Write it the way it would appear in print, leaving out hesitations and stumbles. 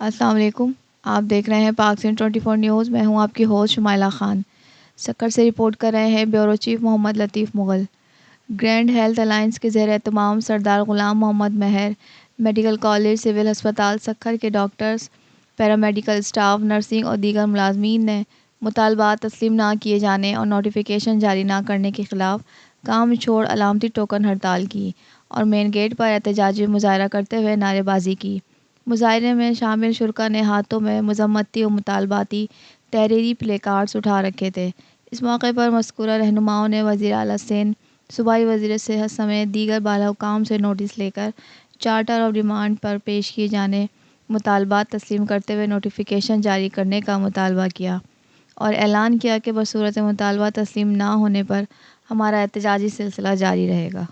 अस्सलाम वालेकुम। आप देख रहे हैं पाक सिंध 24 न्यूज़। मैं हूं आपकी होस्ट शुमाइला ख़ान। सक्कर से रिपोर्ट कर रहे हैं ब्यूरो चीफ मोहम्मद लतीफ़ मुग़ल। ग्रैंड हेल्थ अलायंस के ज़ेर एहतमाम सरदार ग़ुलाम मोहम्मद महर मेडिकल कॉलेज सिविल अस्पताल सक्कर के डॉक्टर्स, पैरामेडिकल स्टाफ, नर्सिंग और दीगर मुलाज़मीन ने मुतालबात तस्लीम ना किए जाने और नोटिफिकेशन जारी ना करने के ख़िलाफ़ काम छोड़ अलामती टोकन हड़ताल की और मेन गेट पर एहतजाजी मुज़ाहरा करते हुए नारेबाजी की। मुज़ाहरे में शामिल शुरका ने हाथों में मज़म्मती और मुतालबाती तहरीरी प्ले कार्ड्स उठा रखे थे। इस मौके पर मज़कूरा रहनुमाओं ने वज़ीर आला सिंध, सूबाई वज़ीर सेहत समेत दीगर बाला-हुक्काम से नोटिस लेकर चार्टर ऑफ डिमांड पर पेश किए जाने मुतालबात तस्लीम करते हुए नोटिफिकेशन जारी करने का मुतालबा किया और ऐलान किया कि बसूरत मुतालबा तस्लीम ना होने पर हमारा एहतजाजी सिलसिला जारी रहेगा।